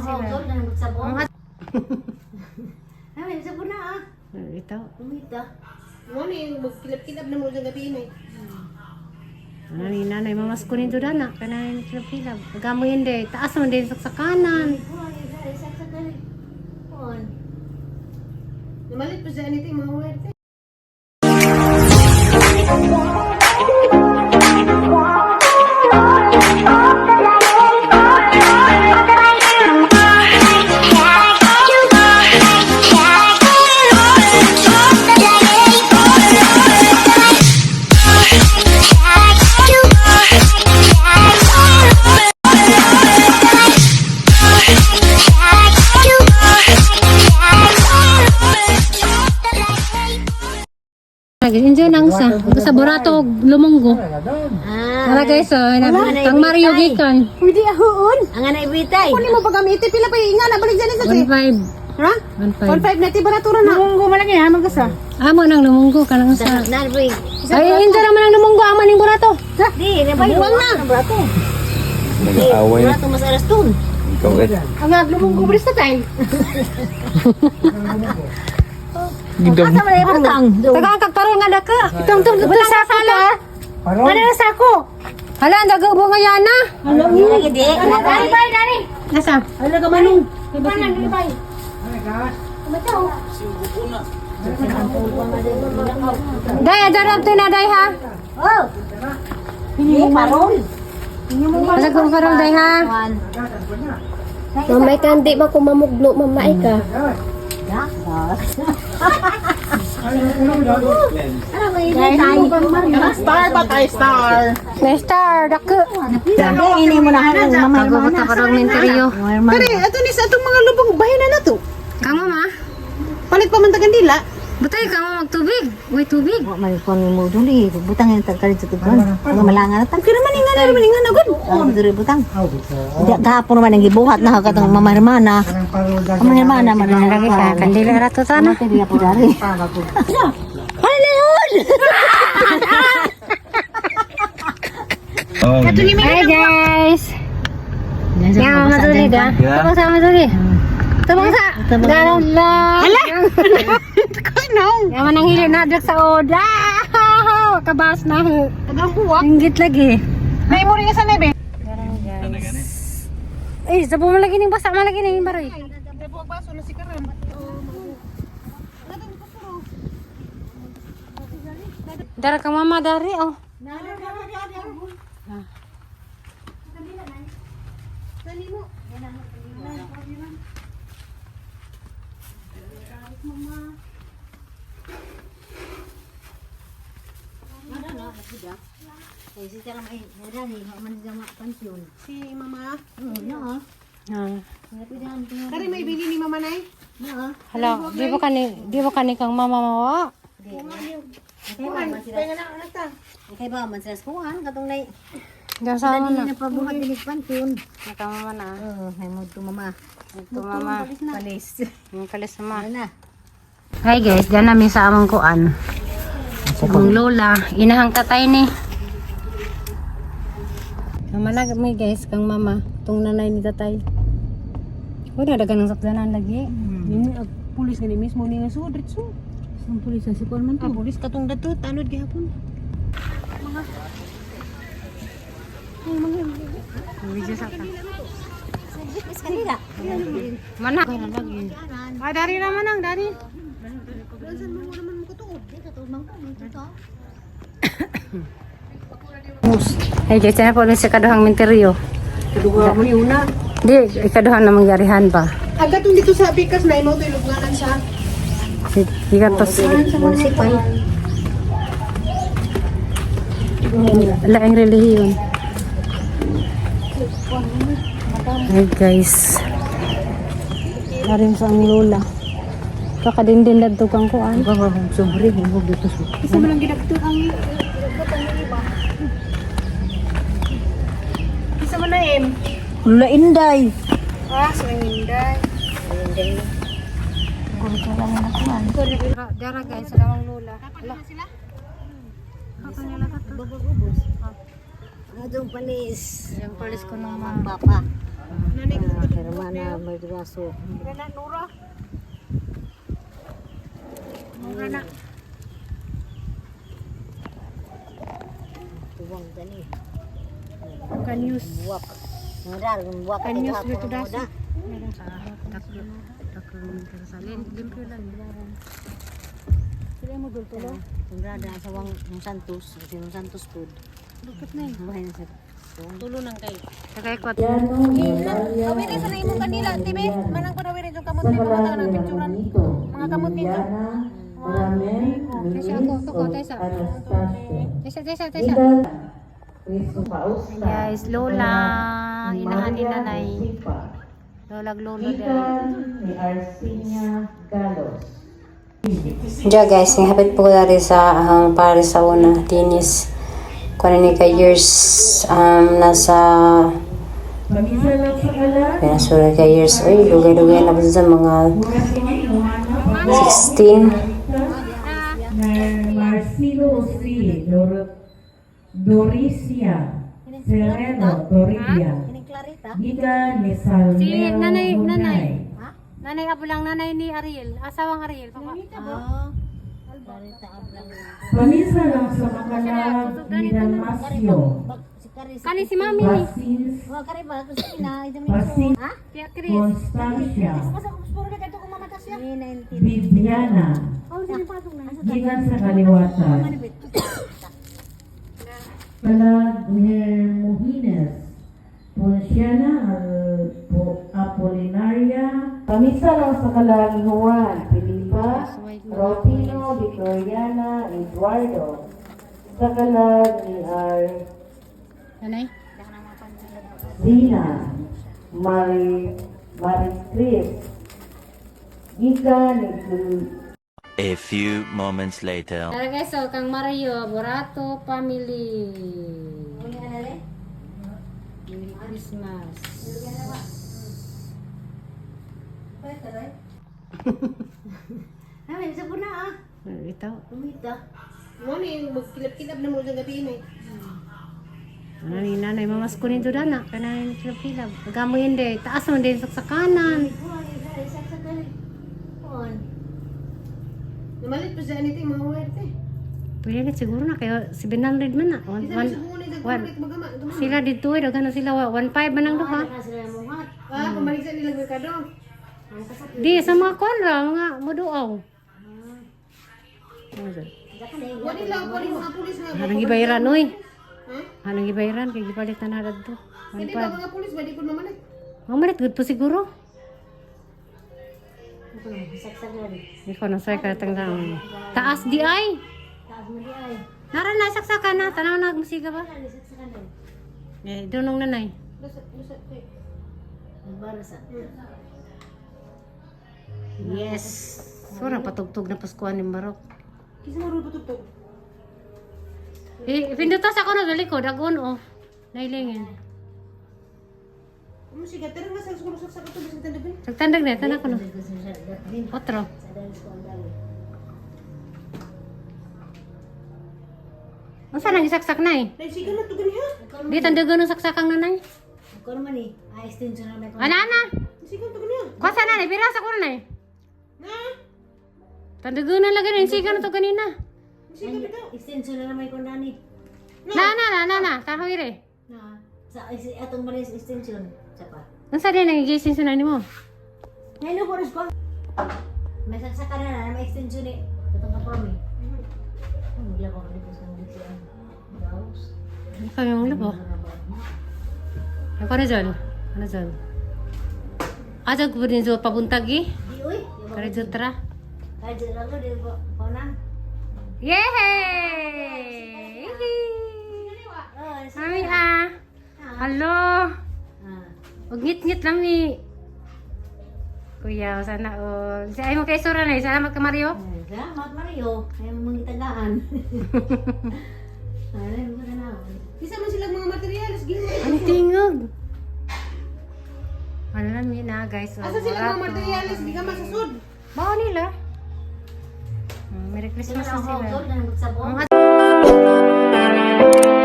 sila. Sabon. Ay, sabon na ah. Ito. Umita. Ano yung magkilap-kilap na mo sa gabi na eh. Ano ni nanay, mamas ko nito dana. Kanay ni kilap-kilap. Pagamo hindi. Taas mo din sa kanan. Namalit pa siya nito yung mga werte. Enjoy nang sa burato lumunggo. Ara guys, tang Mario gikan. Pwede ahoon. Ang anay bitay. Kung mo pagamitin, pila pa yung nga, nabalik dyan sa 1.5. Ha? 1.5. 1.5 na, tiba na turo na. Munggo malaki ha, magkasa. Amo nang lumunggo kanang sa. Narboy. Ay, enjoy naman ang lumunggo amo ning burato. Di, nabay. Buwang na. Brato. Away. Brato mas aras tun. Ikaw eh. Ang aglumong gubris na tayo. Gidam. Asa man ay patang. Tagang kagparol nga daka. Itong sa sala. Ano na sako? Hala, dagabo nga yana. Lagi di. Dali bay, dali. Nasa? Ano ka manong? Mana dali bay. Day, adarap to na day ha. Oh. Ini parol. Asa ko karol day ha. Mamay ka, hindi ba kumamugno, mamay ka? Star ba tayo, star? May star daka. Ini mo na harang mamay Magubot na parol minteriyo. Kari, ito ni sa itong mga lubong bahay na to. Kamo ma? Palit pa man tagandila. Butay kamo magtubig. Uy tubig. Wa man kon mo duli, butang yung tagkalit sa tuban. Mga malangan na tang. Kira man nga na good. Ano diri butang? Di kahapon naman ang gibuhat na katong mamahirmana. Mamahirmana man ang Lagi ka kandila ra to sana. Di ako dari. Ano yun? Oh, Hi guys. Yang matuli da. Tubang sa matuli. Tubang sa. Ganun lang. Hala. Yang manang hili na drak sa oda. Kabas na ho. Tagang buwak. Inggit lagi. May mo rin sa nebe. Eh, sabo mo lagi ning basa mo lagi ning baroy. Buwak baso na si Karan. Dara ka mama dari oh. Si cara mai dari man jama pensiun. Si Mama. No. Ah. Tapi jangan punya. Kari may bili ni Mama Nay. No. Hala, di ba kani kang mama mo? Kay ba man sa eskuhan katong nay. Diyan sa Dili na. na pabuhat dinig pensiun. Nakang mama na. Hay mo tu mama. Ito mama. Palis. Ang kalis mama. Na. Hi guys, diyan namin sa among kuan. Ang lola, inahang tatay ni. Kamalag mi guys, kang mama, tong nanay ni tatay. Wala dagan ng sakdanan lagi. Ini pulis nga ni mismo ni nga sudrit so. Ang pulis sa sikol man Ah, to. pulis katong dato tanod gihapon. Video sa ka. Is kanila. Mana? Lagi. Ah, dari naman ang dari. Saan mo naman mo katuod? Hey guys, na po sa kaduhang minteryo. Kaduga mo ni una. Di, ikaduhang na mangyarihan ba? Agatong dito sa Bikas na imo to ilugnanan siya. Ikan tos. Municipal. Laing relihiyon. Hey guys. Narin sa ang lola. Kakadindin na ito kang kuan. Sobre mo dito so. Isa man ang ginagto ang Isa man na em. Ula inday. Ah, sa Inday. Dara guys, sa lamang lola. Ala. Adong palis. Yung palis ko ng mga Papa. Nanay ko dito. Hermana Madraso. Nana, Nora. Mura na. Tuwang gani. Kanyus. Buwak. Modal, buwak ka Kanyus hapon dito mo daso. da. Taklong tersalin. Limpyo lang. Sila mo dultulo. Tundrada sa wang Santos, sinong Santos food. Bukit na yun. Bahay na sa Tulo ng kay. Kagay ko. Kawiri sa naimong kanila, tibe. Manang panawiri yung kamot ni mga ng picturean. Mga kamot nito. Kasi ako, tuko, tesa. Tesa. Guys, Lola. Inahan ni nanay. Lolag lolo Diya guys, hapit po dari sa para sa una. Tinis. Kung ni ka years nasa pinasura ka years uy lugay-lugay na ba sa mga 16 Marcelo C. Doricia Sereno Doricia Ining Clarita. Giga ni Salmeo si nanay Munay. nanay abulang nanay ni Ariel asawang Ariel papa Clarita ablang. Pamisa lang sa makalag ni Dalmasio Si Karis. kani si mami ni Pasins Wa kare ba kasi ina ito Pasins ha? Tia Chris Constancia Masa ko puro ka to kumamata siya. Ni 19. Bibiana Giga sa kaliwatan Palag ni Muhines Ponciana Apolinaria Pamisa lang sa kalag Juan Filipa Rotino di Floriana Eduardo sa kalag ni nanay Zina Maricris Giga ni A few moments later. tara guys so kang Mario Borato family Uli anale. Merry Christmas Ay, sa puna ah. ito Tumita. Mo ni magkilap-kilap na mo sa gabi ni. nanay mamas ko nito dana kanay ni kilap gamo hindi taas mo din sa kanan Namalit pa siya nito yung mga werte. pwede na siguro na kayo 700 man na Isa man sa bunay sa one. kulit magama. Sila dito eh, daghan na sila 1.5 man lang do ha. Pamalig sa nilang merkado. Di sa mga konra, mga muduaw. Wali lang po rin mga pulis nga. Hanang gibayaran oy. Ha? Hanang gibayaran kay gipalit na nadad to. Hindi ba mga pulis ba di ko mamalit? Mamalit good po siguro. Saksak lagi. Ikaw nang say ka tanggang. Taas di ay. Taas mo di ay. Nara na saksakan na, tanaw na musiga ba? Saksakan din. Eh, dunong nanay. Lusat ko eh. Barasa. Yes. Surang patugtog na Paskuhan ng Barok. Kisa mo rin patutog. Eh, pindutas ako na galikod, agon off. Nailingin. Ano siya? Pero nga sa sulusot sa kato bisang tanda ba? Sagtandag na, tanak ko na. Otro. Ang saan ang isaksak na eh? Naisigan na ito ganiha. Di tandagan ng saksakang nanay. Ako naman eh. Extension na may Ana. Naisigan ito ganiha. Kuha sa nanay, pirasa ko na eh. Na? Tandagan na lagi na, insigan na to kanina. Naisigan ito. Extension na may kundani. Na, tahawir eh. Na. Sa atong malis extension. Sapa. Ang saan yan, nagigising sa nanay mo? Hello, Boris ko. May saksakan na may extension eh. Itong kapromi. Hindi ako dito sa dito. Daos. Ano kami yung labo? Ako na dyan. Ano dyan? Ajag ko din sa pabuntag eh. Di uy. Kaya dyan tara. Kaya dyan lang ko. Di ko. Paunang. Yehey! Oh, Mami ah. Halo. Huwag ngit-ngit lang ni. Kuya, sana all. Si ay mo kay Sura na, salamat ka Mario. Salamat, Mario. Ayaw mo mga itagaan. Ayaw mo na. Kisa man silang mga materialis. Ginoy. Ang tingog. Ano lang yun na guys. Asa silang mga materialis? Di ka masasod. Bawa nila. Merry Christmas na sila. Sabon. Ang